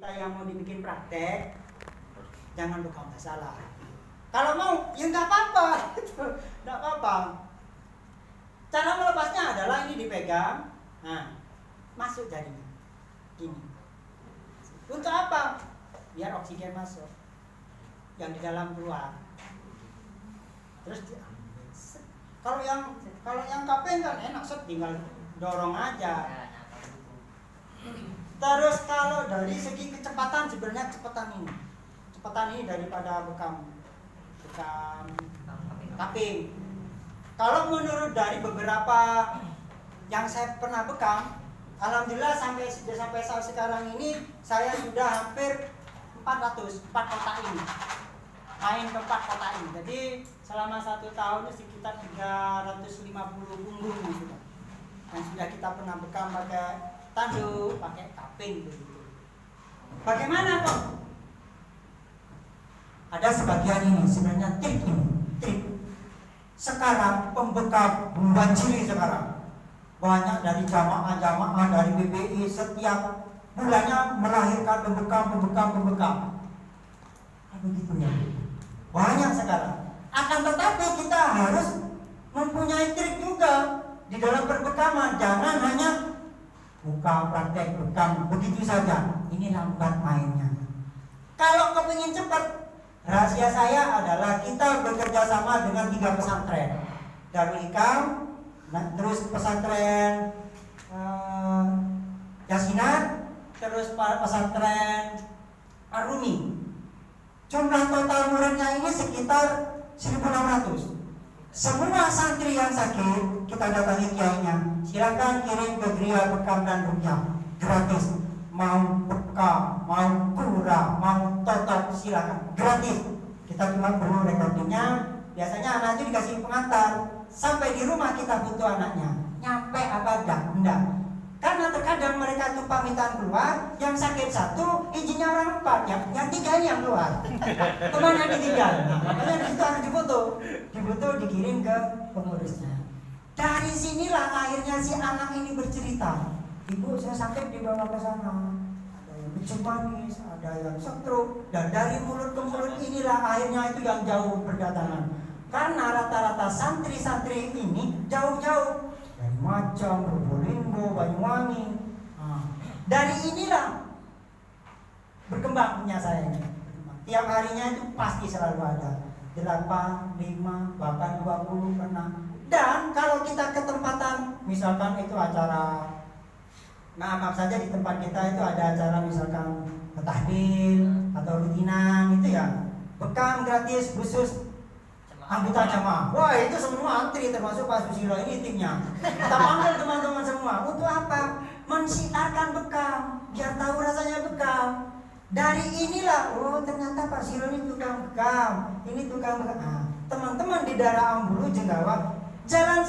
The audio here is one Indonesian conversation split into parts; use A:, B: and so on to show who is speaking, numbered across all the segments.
A: kita yang mau dibikin praktek, jangan buka masalah. Kalau mau, ya nggak apa-apa, nggak apa-apa. Cara melepasnya adalah ini dipegang, nah masuk jadinya, gini. Untuk apa? Biar oksigen masuk, yang di dalam keluar. Terus kalau yang kapeng kan enak, set tinggal dorong aja. Terus kalau dari segi kecepatan, sebenarnya kecepatan ini daripada bekam kaping. Kalau menurut dari beberapa yang saya pernah bekam, alhamdulillah sampai saat sekarang ini saya sudah hampir 4 kota ini, main ke 4 kota ini. Jadi selama 1 tahun sekitar 350 punggung sudah. Dan sudah kita pernah bekam pakai tanduk, pakai kaping begitu. Bagaimana kok? Ada sebagian ini sebenarnya trik. Sekarang pembekam membanjiri sekarang. Banyak dari jamaah dari BBI setiap bulannya melahirkan pembekam. Begitu ya. Banyak sekarang. Akan tetapi kita harus mempunyai trik juga di dalam perbekaman. Jangan hanya buka praktek bekam begitu saja. Ini lambat mainnya. Kalau kepingin cepat, rahasia saya adalah kita bekerja sama dengan 3 pesantren. Darul Hikam, terus pesantren Yasinat, terus pesantren Ar-Rumi. Jumlah total muridnya ini sekitar 1.600. Semua santri yang sakit kita datangi kiainya. Silakan kirim ke Gria Bekam dan Rukyah gratis. Mau bekam, mau kura, mau totok, silakan gratis. Kita cuma perlu recordingnya. Biasanya anak itu dikasih pengantar. Sampai di rumah kita butuh anaknya. Nyampe apa enggak? Karena terkadang mereka tuh pamitan keluar, yang sakit 1, izinnya orang 4, yang 3 ini yang keluar. Kemana ditinggal? Makanya di situ harus difoto, dikirim ke pengurusnya. Dari sinilah akhirnya si anak ini bercerita. Ibu, saya sakit dibawa ke sana. Ada yang kencing manis, ada yang stroke, dan dari mulut ke mulut inilah akhirnya itu yang jauh berdatangan. Karena rata-rata santri-santri ini jauh-jauh. Dari Macang, Probolinggo, Banyuwangi. Dari inilah berkembangnya saya ini. Tiap harinya itu pasti selalu ada 8, 5, bahkan 20 pernah. Dan kalau kita ketempatan, misalkan itu acara, maaf saja di tempat kita itu ada acara misalkan tahlil atau rutinan itu ya, bekam gratis khusus anggota jamaah. Wah, itu semua antri termasuk Pak Susilo ini timnya. Kita panggil teman-teman semua. Untuk apa? Mensiarkan bekam, biar tahu rasanya bekam. Dari inilah, oh ternyata Pak Silo ini tukang bekam, ini tukang bekam. Nah, teman-teman di daerah Ambulu, Jenggawah, jalan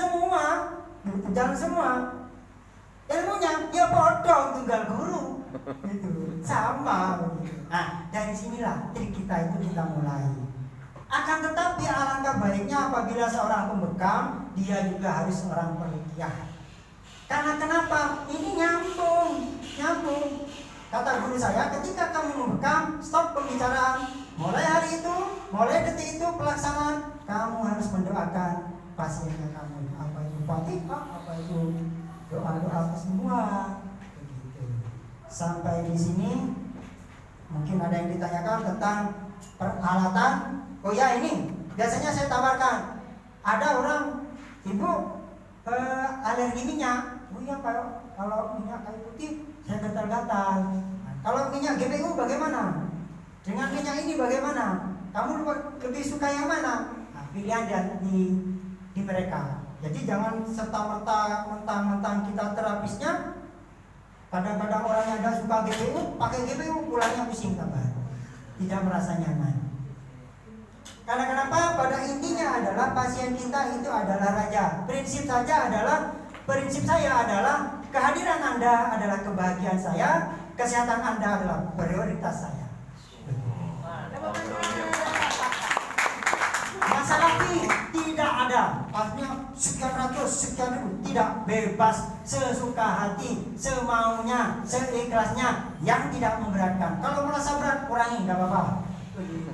A: semua. Ilmunya ya bodoh, tunggal guru. Gitu. Sama. Nah, dari sinilah trik kita itu kita mulai. Akan tetapi alangkah baiknya apabila seorang pembekam, dia juga harus seorang peruqyah. Karena kenapa? Ini nyambung. Kata guru saya, ketika kamu membekam, stop pembicaraan. Mulai hari itu, mulai detik itu pelaksanaan, kamu harus mendoakan pasiennya kamu. Apa itu Fatihah, apa itu doa-doa kesembuhan. Begitu. Sampai di sini mungkin ada yang ditanyakan tentang peralatan. Oh ya, ini biasanya saya tawarkan. Ada orang, ibu alergi minyak. Oh iya, kalau minyak kayu putih saya gatal-gatal. Kalau minyak GPU bagaimana? Dengan minyak ini bagaimana? Kamu lebih suka yang mana? Nah, pilihan di mereka. Jadi jangan serta-merta mentang-mentang kita terapisnya. Kadang-kadang orang yang tidak suka GPU, pakai GPU pulangnya pusing kabar, tidak merasa nyaman. Karena kenapa? Pada intinya adalah pasien kita itu adalah raja. Prinsip saya adalah kehadiran Anda adalah kebahagiaan saya, kesehatan Anda adalah prioritas saya. Masalah fee tidak ada. ada pasnya sekian ratus, sekian ribu. Tidak, bebas, sesuka hati, semaunya, seikhlasnya, yang tidak memberatkan. Kalau merasa berat, kurangi, nggak apa-apa. Begitu.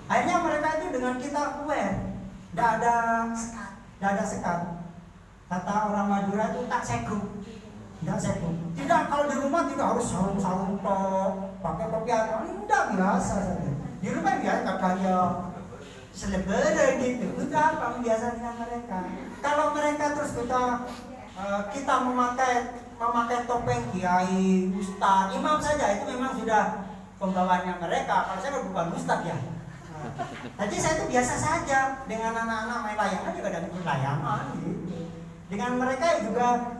A: Akhirnya mereka itu dengan kita aware, tidak ada sekat. Kata orang Madura itu tak segu, tidak segu. Tidak, kalau di rumah tidak harus sarung-sarung tok, pakai topi atau tidak, biasa saja. Di rumah biasa kakaknya selebaran gitu, itu apa biasa dengan mereka. Kalau mereka terus kita memakai topeng kiai, ustaz, imam saja, itu memang sudah pembawaannya mereka. Kalau saya bukan ustaz ya. Jadi saya itu biasa saja dengan anak-anak main layangan juga ada layangan gitu. Dengan mereka juga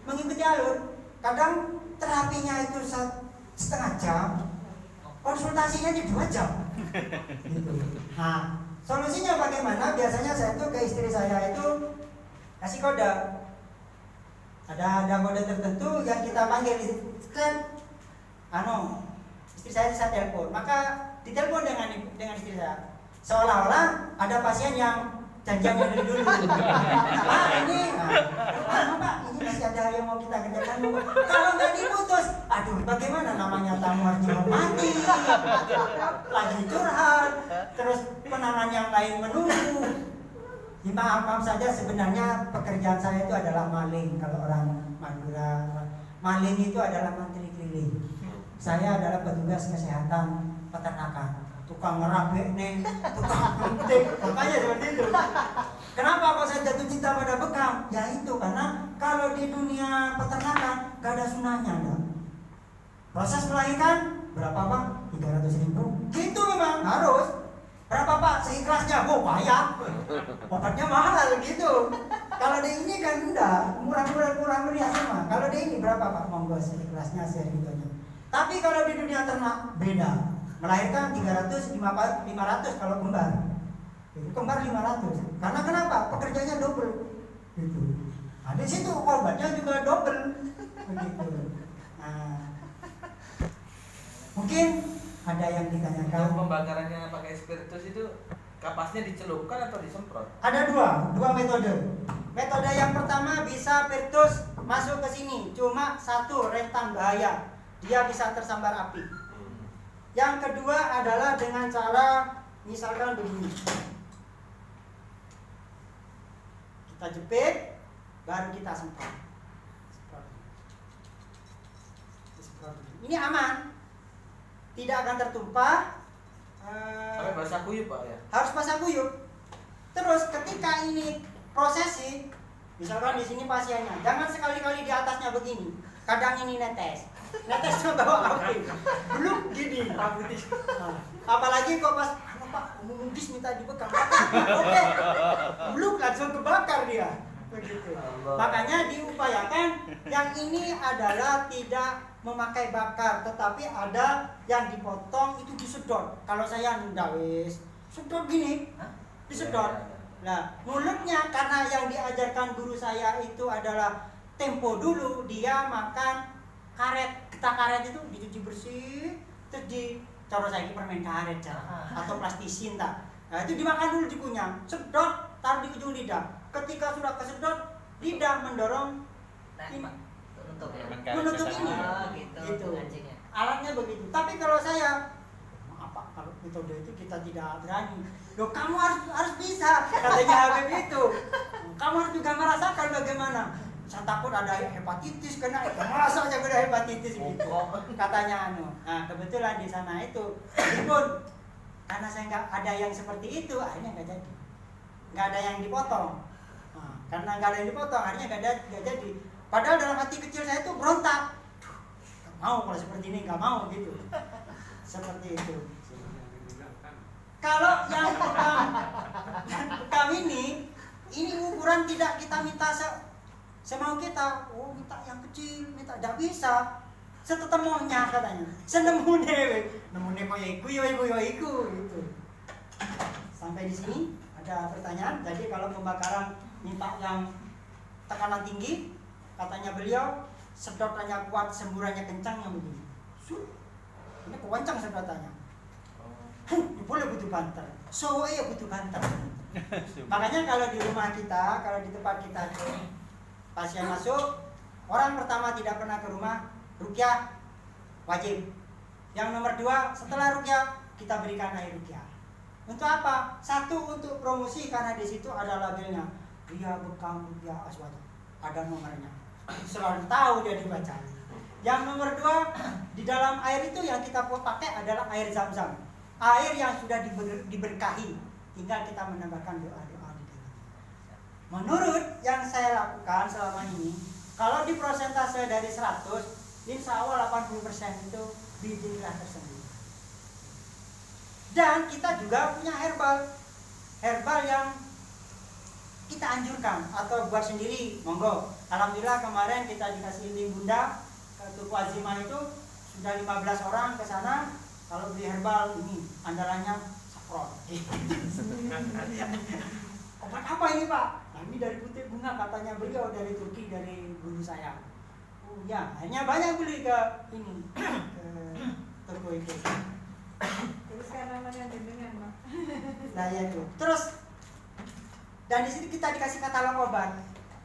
A: mengikuti alur. Kadang terapinya itu setengah jam, konsultasinya di 2 jam. Gitu. Nah, solusinya bagaimana? Biasanya saya itu ke istri saya itu kasih kode. Ada kode tertentu yang kita panggil istri saya telepon. Maka ditelepon dengan istri saya. Seolah-olah ada pasien yang janjiannya dari dulu. Pak, ini masih ada yang mau kita kerjakan. Kalau nggak diputus, aduh, bagaimana namanya tamu harus dihormati, lagi curhat, terus penanganan yang lain menunggu. Maaf saja, sebenarnya pekerjaan saya itu adalah maling. Kalau orang Madura, maling itu adalah mantri keliling. Saya adalah petugas kesehatan peternakan, tukang ngerabek nih, tukang penting, makanya seperti itu. Kenapa kok saya jatuh cinta pada bekam? Ya itu karena kalau di dunia peternakan gak ada sunahnya, enggak. Proses melahirkan berapa Pak? 300.000. Gitu memang harus. Berapa Pak? Seikhlasnya. Bayar. Obatnya mahal gitu. Kalau di ini kan enggak, murah meriah semua. Kalau di ini berapa Pak? Monggo seikhlasnya segitunya. Tapi kalau di dunia ternak beda. Melahirkan 500 kalau kembar. Kembar 500. Karena kenapa? Pekerjaannya double. Gitu. Nah, di situ obatnya juga double. Begitu. Nah, mungkin ada yang ditanyakan.
B: Kalau pembakarannya pakai spiritus itu kapasnya dicelupkan atau disemprot?
A: Ada dua metode. Metode yang pertama bisa spiritus masuk ke sini, cuma satu rentan bahaya, dia bisa tersambar api. Yang kedua adalah dengan cara misalkan begini. Kita jepit, baru kita semprot. Ini aman, tidak akan tertumpah.
B: Sampai basah kuyup Pak ya?
A: Harus basah kuyup. Terus ketika ini prosesi, misalkan di sini pasiennya, jangan sekali-kali di atasnya begini. Kadang ini netesnya bawa api, belum gini. Apalagi kok pas Pak mudis minta dibekam, oke, belum langsung kebakar dia. Begitu. Makanya diupayakan yang ini adalah tidak memakai bakar, tetapi ada yang dipotong itu disedot. Kalau saya ndak wis, sedot gini, disedot. Nah, mulutnya karena yang diajarkan guru saya itu adalah tempo dulu, dia makan karet, getah karet itu dicuci bersih, terus cara saya ini permen karet atau plastisin tak. Nah, itu dimakan dulu, dikunyah, sedot, taruh di ujung lidah. Ketika sudah kesedot, lidah mendorong menutup ini. Gitu. Alatnya begitu. Tapi kalau saya, kalau metode itu kita tidak berani. Loh, kamu harus bisa, katanya Habib itu. Kamu harus juga merasakan bagaimana. Saya takut ada hepatitis kena, masa aja ada hepatitis gitu. Katanya Nah, kebetulan di sana itu, meskipun karena saya nggak ada yang seperti itu, akhirnya nggak jadi. Nggak ada yang dipotong. Nah, karena nggak ada yang dipotong, akhirnya nggak jadi. Padahal dalam hati kecil saya itu berontak. Nggak mau kalau seperti ini, nggak mau gitu. Seperti itu. Kalau yang bekam ini ukuran tidak kita minta semau kita. Oh, minta yang kecil, minta tidak bisa. Setetemohnya katanya. Senemune kok ya iku gitu. Sampai di sini ada pertanyaan. Jadi kalau pembakaran minta yang tekanan tinggi, katanya beliau sedotannya kuat, semburannya kencang yang begini. Ini kencang sedotannya. Boleh butuh banter. Soe ya butuh banter. Makanya kalau di rumah kita, kalau di tempat kita itu pasien masuk, orang pertama tidak pernah ke rumah, ruqyah wajib. Yang nomor 2, setelah ruqyah kita berikan air ruqyah. Untuk apa? Satu, untuk promosi karena di situ ada labelnya. Dia bekam ruqyah aswad. Ada nomornya. Selalu tahu dia dibaca. Yang nomor 2, di dalam air itu yang kita pakai adalah air zam-zam. Air yang sudah diberkahi. Tinggal kita menambahkan doa-doa di dalam. Menurut yang saya lakukan selama ini, kalau di persentase dari 100, insya Allah 80% itu biidznillah tersembuh. Dan kita juga punya herbal yang kita anjurkan atau buat sendiri, monggo. Alhamdulillah kemarin kita dikasih link Bunda ke Tuku Azimah itu sudah 15 orang ke sana. Kalau beli herbal ini andalannya saffron. Obat apa ini Pak? Nah, ini dari putih bunga katanya beliau dari Turki, dari guru saya. Oh ya, hanya banyak beli ke ini ke toko itu.
C: Terus kan namanya jenengan, Pak.
A: Nah ya itu. Terus dan di sini kita dikasih katalog obat.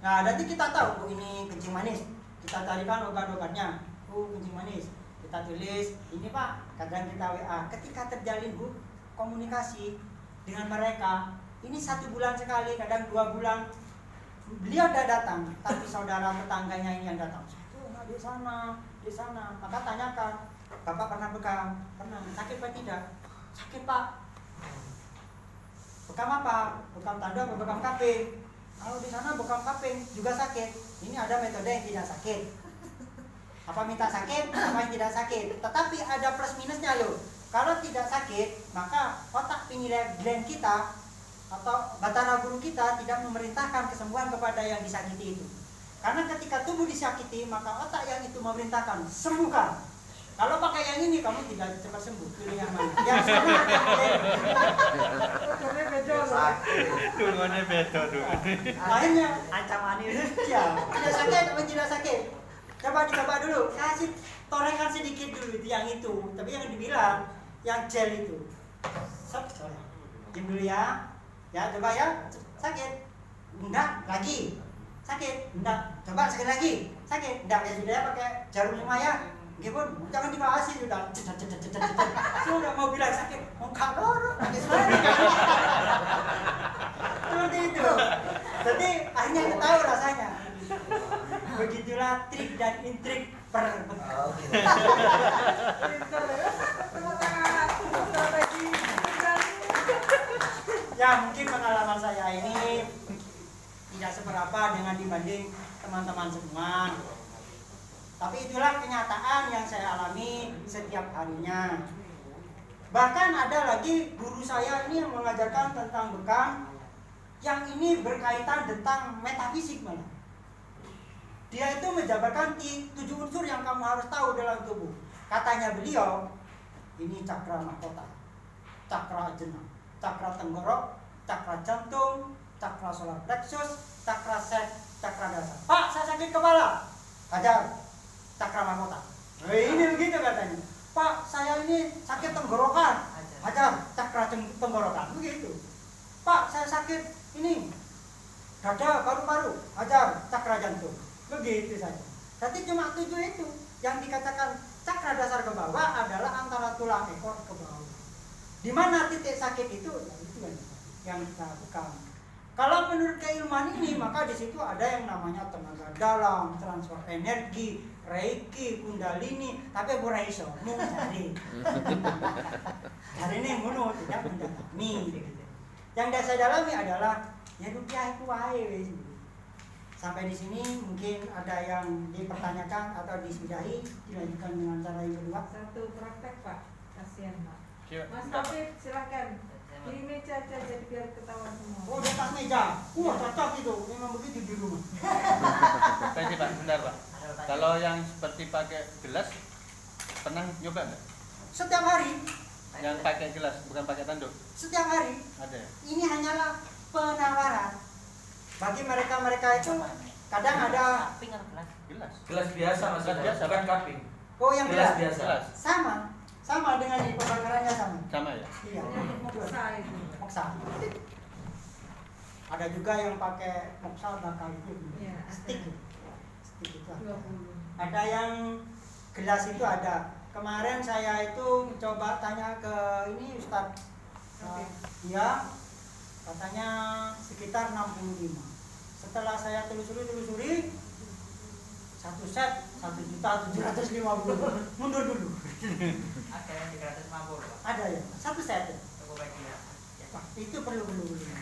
A: Nah, nanti kita tahu, oh ini kencing manis. Kita carikan obat-obatnya. Oh, kencing manis. Kita tulis, ini Pak, kadang kita WA. Ketika terjalin komunikasi dengan mereka, ini 1 bulan sekali, kadang 2 bulan. Beliau udah datang, tapi saudara tetangganya ini yang datang. Di sana. Maka tanyakan, Bapak pernah bekam? Pernah. Sakit apa tidak? Sakit Pak. Bekam apa? Bekam tanda atau bekam kaping? Kalau di sana bekam kaping juga sakit. Ini ada metode yang tidak sakit. Apa minta sakit, apa yang tidak sakit. Tetapi ada plus minusnya loh. Kalau tidak sakit, maka otak pineal gland kita atau batara guru kita tidak memerintahkan kesembuhan kepada yang disakiti itu. Karena ketika tubuh disakiti, maka otak yang itu memerintahkan sembuhkan. Kalau pakai yang ini kamu tidak cepat sembuh. Pilih yang mana? Yang sana
D: Dungannya beda tuh.
A: lainnya
B: Ancaman ini.
A: ya, tidak sakit apa tidak sakit. Coba dulu, kasih torekan sedikit dulu itu yang itu. Tapi yang dibilang yang gel itu. Diam dulu ya. Ya, coba ya. Sakit. Enggak, lagi. Sakit. Enggak. Coba sekali lagi. Sakit. Enggak, ya sudah ya pakai jarum semua ya. Gimana? Jangan dikasih sudah. Sudah mau bilang sakit. Mau kador. Seperti itu. Jadi akhirnya kita tahu rasanya. Begitulah trik dan intrik per.
B: Oh, gitu.
A: Ya mungkin pengalaman saya ini tidak seberapa dengan dibanding teman-teman semua. Tapi itulah kenyataan yang saya alami setiap harinya. Bahkan ada lagi guru saya ini yang mengajarkan tentang bekam, yang ini berkaitan tentang metafisik malah. Dia itu menjabarkan 7 unsur yang kamu harus tahu dalam tubuh. Katanya beliau, ini cakra mahkota, cakra ajna, cakra tenggorok, cakra jantung, cakra solar plexus, cakra set, cakra dasar. Pak, saya sakit kepala. Ajar, cakra mahkota. Ini begitu katanya. Pak, saya ini sakit tenggorokan. Ajar, cakra tenggorokan. Begitu. Pak, saya sakit ini dada, paru-paru. Ajar, cakra jantung. Begitu saja. Jadi cuma 7 itu yang dikatakan cakra dasar ke bawah adalah antara tulang ekor ke bawah. Di mana titik sakit itu? Ya itu yang kita lakukan. Kalau menurut keilmuan ini, maka di situ ada yang namanya tenaga dalam, transfer energi, reiki, kundalini, tapi bukan iso, mau cari. Hari ini mau tidak mendalami. Yang saya dalami adalah ya rupiah itu wae. Sampai di sini mungkin ada yang dipertanyakan atau disudahi, dilanjutkan dengan cara yang kedua.
C: Satu praktek Pak, kasihan Pak.
D: Siap.
C: Mas Taufik silakan. Di meja aja jadi biar ketahuan semua.
A: Oh, di atas meja. Cocok itu. Memang begitu di rumah.
D: Tadi Pak, bentar Pak. Kalau yang seperti pakai gelas, pernah nyoba nggak?
A: Setiap hari,
D: Yang pakai gelas, bukan pakai tanduk?
A: setiap hari.
D: Ada ya?
A: Ini hanyalah penawaran bagi mereka-mereka itu. Kadang ada
D: Gelas.
B: Gelas biasa Mas,
D: Gelas biasa.
B: bukan kaping.
A: oh yang
B: Gelas
A: gelas.
B: biasa.
D: Gelas.
A: Sama dengan ini pembakarannya sama.
D: Sama ya?
A: Iya.
C: Moksa itu.
A: Moksa. Ada juga yang pakai moksal bakal itu,
C: Iya, ada.
A: stick itu ada.
C: 20.
A: Ada yang gelas itu ada. Kemarin saya itu coba tanya ke ini Ustadz,
C: Oke.
A: dia katanya sekitar 65. Setelah saya telusuri satu set 1.750.000. Mundur dulu.
E: Ada yang 350 Pak.
A: Ada ya, satu set.
E: Toko bagi ya.
A: Wah, itu perlu.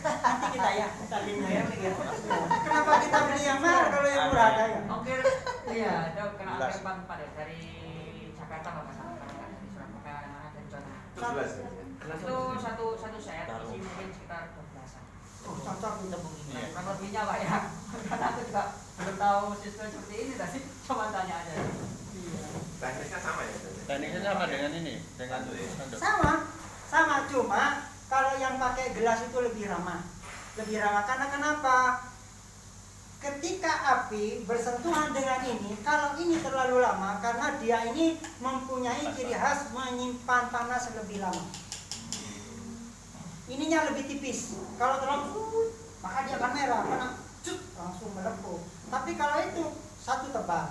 A: Nanti kita linknya ya.
E: Iya.
A: Kenapa kita beli yang mahal kalau yang murah ada ya?
E: Ongkir iya, itu kena ongkir Bang pada dari Jakarta kalau nggak salah, dari Surabaya mana dari Jawa. Itu satu set isi mungkin sekitar 12-an.
A: Oh, cocok itu.
D: Iya.
E: Kurang lebihnya Pak ya. Karena aku juga belum tahu sistem seperti ini tadi, cuma tanya aja.
A: Iya.
F: Teknisnya sama ya?
D: Tekniknya sama dengan ini, dengan
F: Sanduk ya?
D: sanduk.
A: Sama cuma kalau yang pakai gelas itu lebih ramah karena kenapa? Ketika api bersentuhan dengan ini, kalau ini terlalu lama karena dia ini mempunyai ciri khas menyimpan panas lebih lama. Ininya lebih tipis. Kalau terlalu maka dia akan merah, karena langsung melepuh. Tapi kalau itu satu tebal,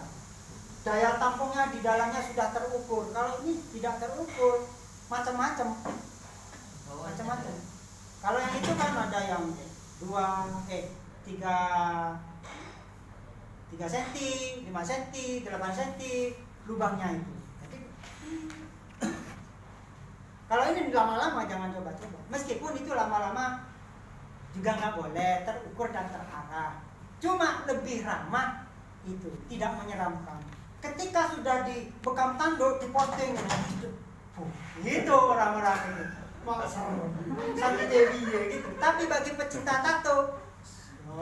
A: daya tampungnya di dalamnya sudah terukur. Kalau ini tidak terukur, macam-macam. Kalau yang itu kan ada yang 3 cm, 5 cm, 8 cm lubangnya itu. Jadi, kalau ini lama-lama jangan coba-coba. Meskipun itu lama-lama juga nggak boleh, terukur dan terarah. Cuma lebih ramah itu, tidak menyeramkan. Ketika sudah dibekam tanduk, diposting, itu orang-orang itu. Santi Dewi ya gitu. Tapi bagi pecinta tato,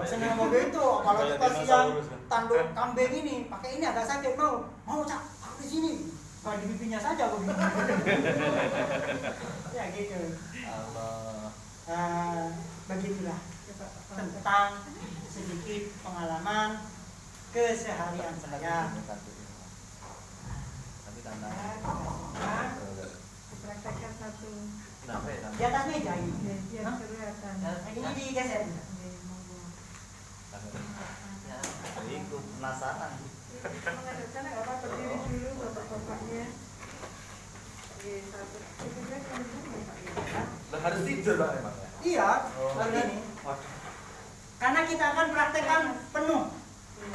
A: senang mau gitu. Kalau dikasih yang tanduk kambing ini, pakai ini agak sakit mau cak, aku di sini. Kalau di pipinya saja aku bingung. Ya gitu.
D: Allah.
A: Begitulah tentang sedikit pengalaman keseharian saya.
D: Tapi tanda.
C: Praktekkan satu.
F: Kenapa ya?
A: Di atas meja ini.
C: Biar
A: Hah?
C: kelihatan.
A: Ini digeser.
C: Oke, monggo.
F: Itu penasaran.
C: Mengadakan orang berdiri dulu bapak-bapaknya. Oke, satu. Sebenarnya teman-teman Pak ya.
F: Lah harus tidur Pak emang ya?
A: Iya,
F: Oh.
A: begini.
F: Waduh.
A: Karena kita akan praktekkan penuh,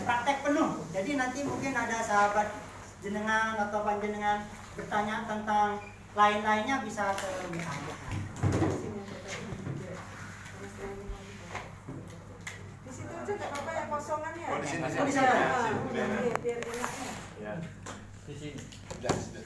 A: praktek penuh. Jadi nanti mungkin ada sahabat jenengan atau panjenengan bertanya tentang lain-lainnya bisa ke WA.
C: Di situ aja nggak apa-apa yang kosongan ya.
F: Oh, di sini.
A: Oh, di sana.
C: Biar enaknya.
F: Ya.
D: Di sini.
F: Sudah.